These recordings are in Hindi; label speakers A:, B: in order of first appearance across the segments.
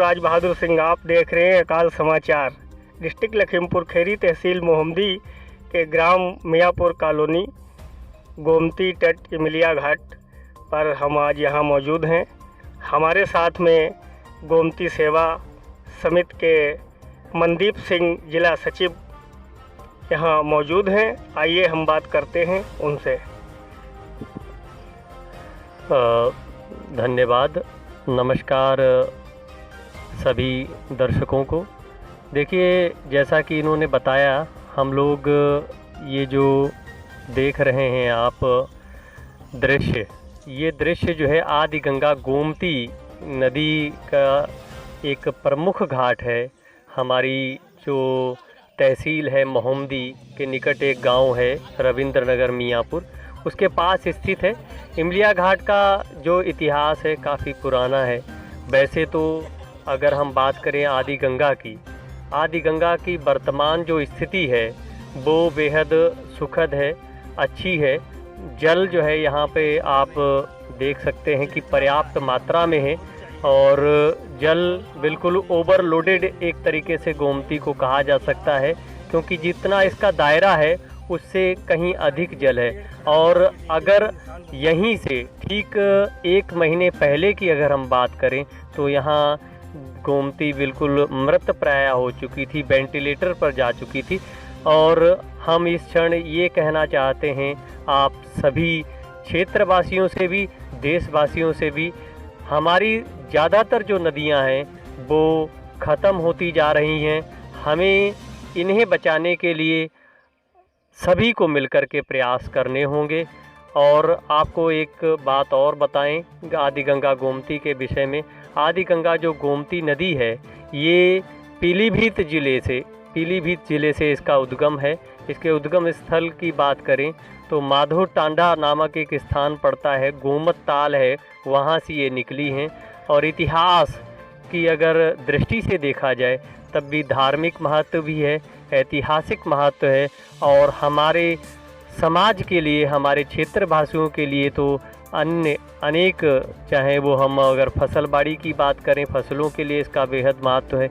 A: राज बहादुर सिंह। आप देख रहे हैं अकाल समाचार। डिस्ट्रिक्ट लखीमपुर खीरी, तहसील मोहम्मदी के ग्राम मियाँपुर कॉलोनी, गोमती तट, इमलिया घाट पर हम आज यहाँ मौजूद हैं। हमारे साथ में गोमती सेवा समिति के मनदीप सिंह जिला सचिव यहाँ मौजूद हैं। आइए हम बात करते हैं उनसे।
B: धन्यवाद। नमस्कार सभी दर्शकों को। देखिए, जैसा कि इन्होंने बताया, हम लोग ये जो देख रहे हैं आप दृश्य, ये दृश्य जो है आदि गंगा गोमती नदी का एक प्रमुख घाट है। हमारी जो तहसील है मोहम्मदी के निकट एक गांव है रविंद्र नगर मियाँपुर, उसके पास स्थित है। इमलिया घाट का जो इतिहास है काफ़ी पुराना है। वैसे तो अगर हम बात करें आदि गंगा की वर्तमान जो स्थिति है वो बेहद सुखद है, अच्छी है। जल जो है यहाँ पे आप देख सकते हैं कि पर्याप्त मात्रा में है और जल बिल्कुल ओवरलोडेड एक तरीके से गोमती को कहा जा सकता है, क्योंकि जितना इसका दायरा है उससे कहीं अधिक जल है। और अगर यहीं से ठीक एक महीने पहले की अगर हम बात करें तो यहाँ गोमती बिल्कुल मृत प्राय हो चुकी थी, वेंटिलेटर पर जा चुकी थी। और हम इस क्षण ये कहना चाहते हैं आप सभी क्षेत्रवासियों से भी, देशवासियों से भी, हमारी ज़्यादातर जो नदियां हैं वो ख़त्म होती जा रही हैं। हमें इन्हें बचाने के लिए सभी को मिलकर के प्रयास करने होंगे। और आपको एक बात और बताएं आदि गंगा गोमती के विषय में। आदि गंगा जो गोमती नदी है ये पीलीभीत ज़िले से इसका उद्गम है। इसके उद्गम स्थल की बात करें तो माधो टांडा नामक एक स्थान पड़ता है, गोमत ताल है, वहाँ से ये निकली हैं। और इतिहास की अगर दृष्टि से देखा जाए तब भी धार्मिक महत्व भी है, ऐतिहासिक महत्व है। और हमारे समाज के लिए, हमारे क्षेत्रवासियों के लिए तो अन्य अनेक, चाहे वो हम अगर फसलबाड़ी की बात करें, फसलों के लिए इसका बेहद महत्व है।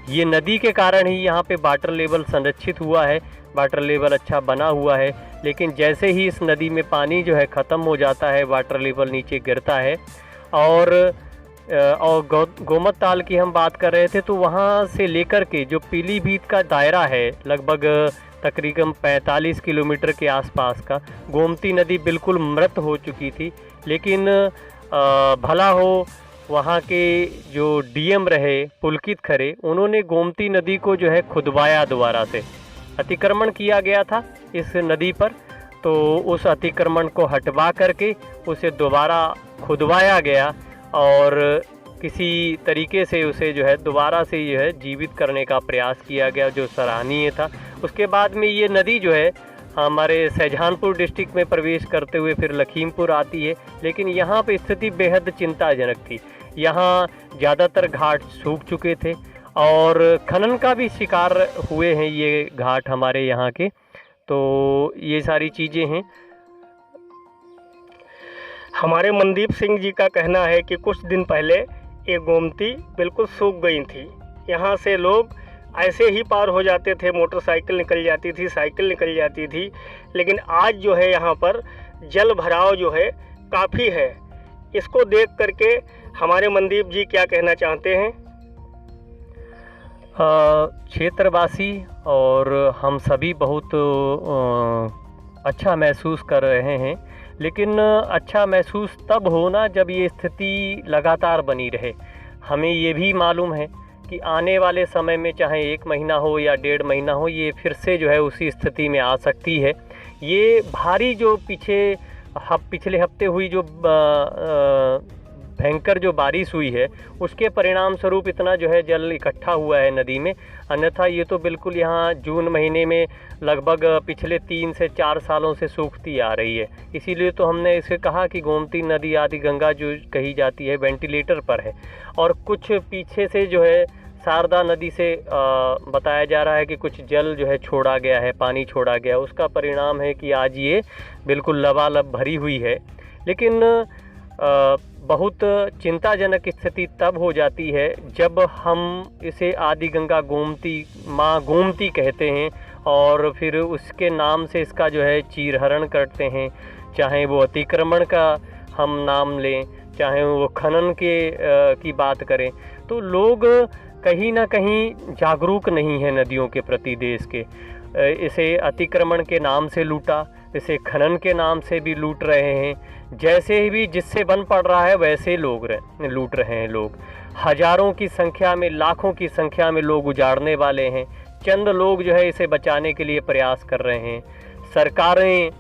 B: ये नदी के कारण ही यहाँ पे वाटर लेवल संरक्षित हुआ है, वाटर लेवल अच्छा बना हुआ है। लेकिन जैसे ही इस नदी में पानी जो है ख़त्म हो जाता है, वाटर लेवल नीचे गिरता है। और गोमत ताल की हम बात कर रहे थे तो वहाँ से लेकर के जो पीलीभीत का दायरा है लगभग तकरीबन 45 किलोमीटर के आसपास का, गोमती नदी बिल्कुल मृत हो चुकी थी। लेकिन भला हो वहाँ के जो डीएम रहे पुलकित खरे, उन्होंने गोमती नदी को जो है खुदवाया, दोबारा से अतिक्रमण किया गया था इस नदी पर, तो उस अतिक्रमण को हटवा करके उसे दोबारा खुदवाया गया और किसी तरीके से उसे जो है दोबारा से जो है जीवित करने का प्रयास किया गया, जो सराहनीय था। उसके बाद में ये नदी जो है हमारे शाहजहानपुर डिस्ट्रिक्ट में प्रवेश करते हुए फिर लखीमपुर आती है। लेकिन यहाँ पे स्थिति बेहद चिंताजनक थी। यहाँ ज़्यादातर घाट सूख चुके थे और खनन का भी शिकार हुए हैं ये घाट हमारे यहाँ के। तो ये सारी चीज़ें हैं।
A: हमारे मनदीप सिंह जी का कहना है कि कुछ दिन पहले ये गोमती बिल्कुल सूख गई थी। यहाँ से लोग ऐसे ही पार हो जाते थे, मोटरसाइकिल निकल जाती थी, साइकिल निकल जाती थी। लेकिन आज जो है यहाँ पर जल भराव जो है काफ़ी है। इसको देख करके हमारे मनदीप जी क्या कहना चाहते हैं?
B: क्षेत्रवासी और हम सभी बहुत अच्छा महसूस कर रहे हैं। लेकिन अच्छा महसूस तब होना जब ये स्थिति लगातार बनी रहे। हमें ये भी मालूम है कि आने वाले समय में चाहे 1 महीना हो या 1.5 महीना हो, ये फिर से जो है उसी स्थिति में आ सकती है। ये भारी जो पिछले हफ्ते हुई जो भयंकर जो बारिश हुई है उसके परिणाम स्वरूप इतना जो है जल इकट्ठा हुआ है नदी में। अन्यथा ये तो बिल्कुल यहाँ जून महीने में लगभग पिछले 3 से 4 सालों से सूखती आ रही है। इसीलिए तो हमने इसे कहा कि गोमती नदी आदि गंगा जो कही जाती है वेंटिलेटर पर है। और कुछ पीछे से जो है शारदा नदी से बताया जा रहा है कि कुछ जल जो है छोड़ा गया है, पानी छोड़ा गया, उसका परिणाम है कि आज ये बिल्कुल लबालब भरी हुई है। लेकिन बहुत चिंताजनक स्थिति तब हो जाती है जब हम इसे आदि गंगा गोमती माँ गोमती कहते हैं और फिर उसके नाम से इसका जो है चीरहरण करते हैं। चाहे वो अतिक्रमण का हम नाम लें, चाहे वो खनन की बात करें, तो लोग कहीं ना कहीं जागरूक नहीं है नदियों के प्रति देश के। इसे अतिक्रमण के नाम से लूटा, इसे खनन के नाम से भी लूट रहे हैं। जैसे भी जिससे बन पड़ रहा है वैसे लोग लूट रहे हैं। लोग हजारों की संख्या में, लाखों की संख्या में लोग उजाड़ने वाले हैं। चंद लोग जो है इसे बचाने के लिए प्रयास कर रहे हैं। सरकारें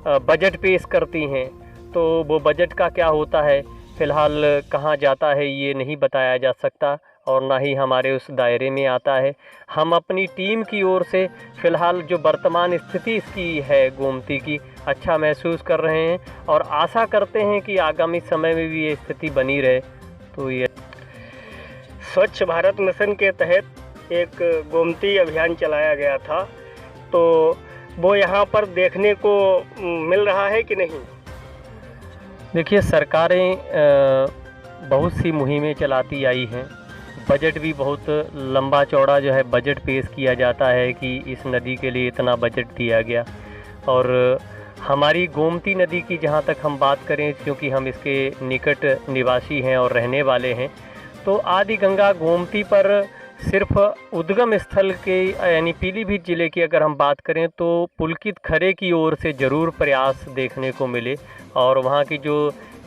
B: बजट पेश करती हैं, तो वो बजट का क्या होता है फ़िलहाल कहाँ जाता है ये नहीं बताया जा सकता और ना ही हमारे उस दायरे में आता है। हम अपनी टीम की ओर से फ़िलहाल जो वर्तमान स्थिति इसकी है गोमती की, अच्छा महसूस कर रहे हैं और आशा करते हैं कि आगामी समय में भी ये स्थिति बनी रहे। तो ये
A: स्वच्छ भारत मिशन के तहत एक गोमती अभियान चलाया गया था, तो वो यहाँ पर देखने को मिल रहा है कि नहीं?
B: देखिए, सरकारें बहुत सी मुहिमें चलाती आई हैं। बजट भी बहुत लंबा चौड़ा जो है बजट पेश किया जाता है कि इस नदी के लिए इतना बजट दिया गया। और हमारी गोमती नदी की जहाँ तक हम बात करें, क्योंकि हम इसके निकट निवासी हैं और रहने वाले हैं, तो आदि गंगा गोमती पर सिर्फ उद्गम स्थल के यानी पीलीभीत ज़िले की अगर हम बात करें तो पुलकित खरे की ओर से ज़रूर प्रयास देखने को मिले और वहाँ की जो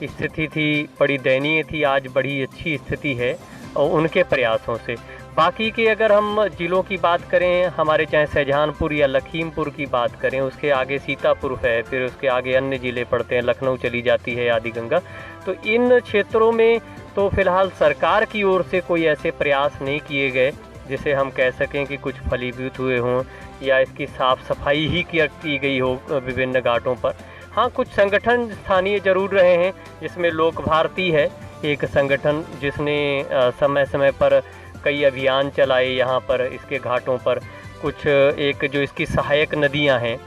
B: स्थिति थी बड़ी दयनीय थी, आज बड़ी अच्छी स्थिति है और उनके प्रयासों से। बाकी के अगर हम ज़िलों की बात करें, हमारे चाहे शाहजहानपुर या लखीमपुर की बात करें, उसके आगे सीतापुर है, फिर उसके आगे अन्य ज़िले पड़ते हैं, लखनऊ चली जाती है आदि गंगा। तो इन क्षेत्रों में तो फ़िलहाल सरकार की ओर से कोई ऐसे प्रयास नहीं किए गए जिसे हम कह सकें कि कुछ फलीभूत हुए हों या इसकी साफ़ सफाई ही की गई हो विभिन्न घाटों पर। हाँ, कुछ संगठन स्थानीय ज़रूर रहे हैं, जिसमें लोक भारती है एक संगठन जिसने समय समय पर कई अभियान चलाए यहाँ पर इसके घाटों पर। कुछ एक जो इसकी सहायक नदियाँ हैं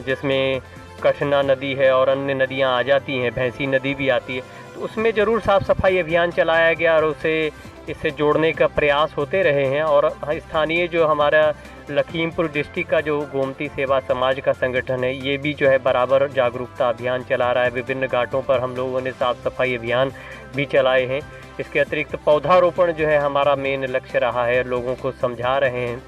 B: जिसमें कठना नदी है और अन्य नदियाँ आ जाती हैं, भैंसी नदी भी आती है, तो उसमें ज़रूर साफ़ सफाई अभियान चलाया गया और इससे जोड़ने का प्रयास होते रहे हैं। और स्थानीय जो हमारा लखीमपुर डिस्ट्रिक्ट का जो गोमती सेवा समाज का संगठन है, ये भी जो है बराबर जागरूकता अभियान चला रहा है। विभिन्न घाटों पर हम लोगों ने साफ़ सफाई अभियान भी चलाए हैं। इसके अतिरिक्त पौधारोपण जो है हमारा मेन लक्ष्य रहा है। लोगों को समझा रहे हैं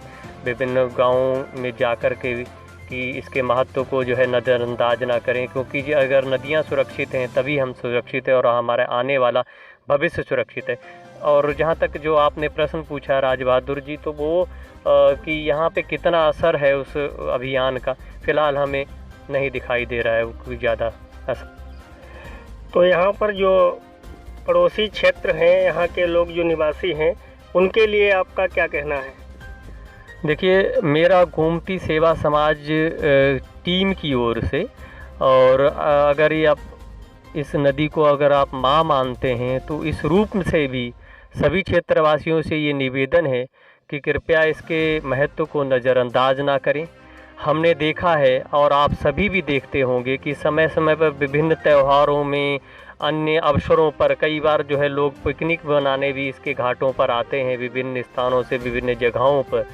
B: विभिन्न गाँवों में जाकर के कि इसके महत्व को जो है नज़रअंदाज ना करें, क्योंकि अगर नदियाँ सुरक्षित हैं तभी हम सुरक्षित हैं और हमारा आने वाला भविष्य सुरक्षित है। और जहाँ तक जो आपने प्रश्न पूछा राज बहादुर जी, तो वो कि यहाँ पे कितना असर है उस अभियान का, फ़िलहाल हमें नहीं दिखाई दे रहा है कोई ज़्यादा असर।
A: तो यहाँ पर जो पड़ोसी क्षेत्र हैं, यहाँ के लोग जो निवासी हैं, उनके लिए आपका क्या कहना है?
B: देखिए, मेरा गोमती सेवा समाज टीम की ओर से, और अगर ये आप इस नदी को अगर आप माँ मानते हैं तो इस रूप से भी सभी क्षेत्रवासियों से ये निवेदन है कि कृपया इसके महत्व को नज़रअंदाज ना करें। हमने देखा है और आप सभी भी देखते होंगे कि समय समय पर विभिन्न त्योहारों में, अन्य अवसरों पर कई बार जो है लोग पिकनिक बनाने भी इसके घाटों पर आते हैं। विभिन्न स्थानों से, विभिन्न जगहों पर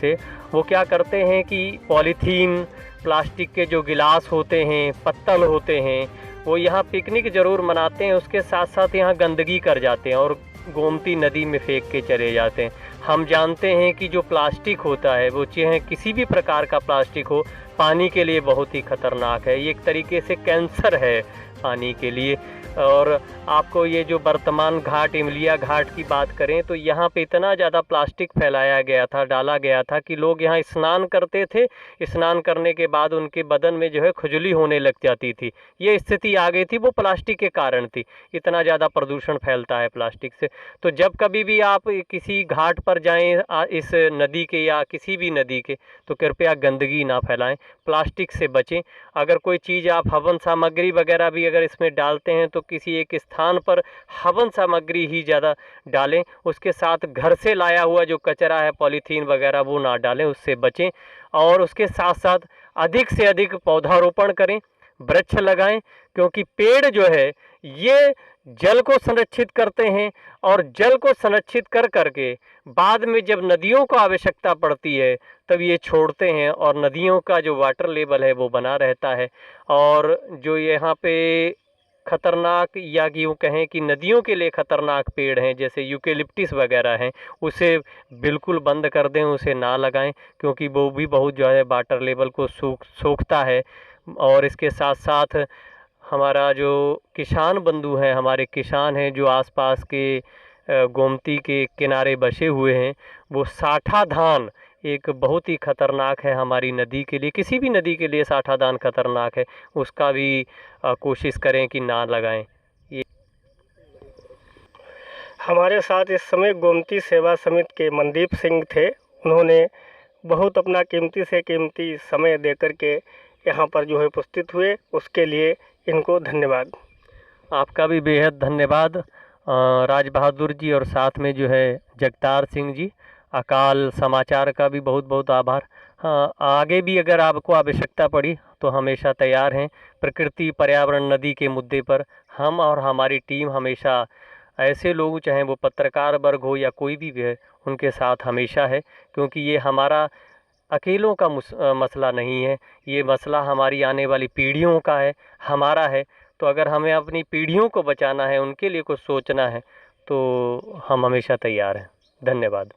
B: से वो क्या करते हैं कि पॉलीथीन, प्लास्टिक के जो गिलास होते हैं, पत्तल होते हैं, वो यहाँ पिकनिक ज़रूर मनाते हैं, उसके साथ साथ यहाँ गंदगी कर जाते हैं और गोमती नदी में फेंक के चले जाते हैं। हम जानते हैं कि जो प्लास्टिक होता है, वो चाहे किसी भी प्रकार का प्लास्टिक हो, पानी के लिए बहुत ही ख़तरनाक है। ये एक तरीके से कैंसर है पानी के लिए। और आपको ये जो वर्तमान घाट, इमलिया घाट की बात करें तो यहाँ पे इतना ज़्यादा प्लास्टिक फैलाया गया था, डाला गया था कि लोग यहाँ स्नान करते थे। स्नान करने के बाद उनके बदन में जो है खुजली होने लग जाती थी। ये स्थिति आ गई थी, वो प्लास्टिक के कारण थी। इतना ज़्यादा प्रदूषण फैलता है प्लास्टिक से। तो जब कभी भी आप किसी घाट पर जाएं इस नदी के या किसी भी नदी के, तो कृपया गंदगी ना फैलाएं, प्लास्टिक से बचें। अगर कोई चीज़ आप हवन सामग्री वगैरह भी अगर इसमें डालते हैं तो किसी एक स्थान पर हवन सामग्री ही ज़्यादा डालें। उसके साथ घर से लाया हुआ जो कचरा है, पॉलीथीन वगैरह, वो ना डालें, उससे बचें। और उसके साथ साथ अधिक से अधिक पौधारोपण करें। वृक्ष लगाएं, क्योंकि पेड़ जो है ये जल को संरक्षित करते हैं और जल को संरक्षित कर करके बाद में जब नदियों को आवश्यकता पड़ती है तब ये छोड़ते हैं और नदियों का जो वाटर लेवल है वो बना रहता है। और जो यहाँ पे खतरनाक या कि यूँ कहें कि नदियों के लिए खतरनाक पेड़ हैं जैसे यूकेलिप्टिस वगैरह हैं, उसे बिल्कुल बंद कर दें, उसे ना लगाएं, क्योंकि वो भी बहुत जो है वाटर लेवल को सोखता है। और इसके साथ साथ हमारा जो किसान बंधु हैं, हमारे किसान हैं जो आसपास के गोमती के किनारे बसे हुए हैं, वो साठा धान एक बहुत ही खतरनाक है हमारी नदी के लिए, किसी भी नदी के लिए साठा धान खतरनाक है, उसका भी कोशिश करें कि ना लगाएं।
A: हमारे साथ इस समय गोमती सेवा समिति के मनदीप सिंह थे। उन्होंने बहुत अपना कीमती से कीमती समय देकर के यहाँ पर जो है उपस्थित हुए, उसके लिए इनको धन्यवाद।
B: आपका भी बेहद धन्यवाद राज बहादुर जी, और साथ में जो है जगतार सिंह जी, अकाल समाचार का भी बहुत बहुत आभार। हाँ, आगे भी अगर आपको आवश्यकता पड़ी तो हमेशा तैयार हैं। प्रकृति, पर्यावरण, नदी के मुद्दे पर हम और हमारी टीम हमेशा ऐसे लोग, चाहे वो पत्रकार वर्ग हो या कोई भी है, उनके साथ हमेशा है, क्योंकि ये हमारा अकेलों का मसला नहीं है, ये मसला हमारी आने वाली पीढ़ियों का है, हमारा है। तो अगर हमें अपनी पीढ़ियों को बचाना है, उनके लिए कुछ सोचना है, तो हम हमेशा तैयार हैं। धन्यवाद।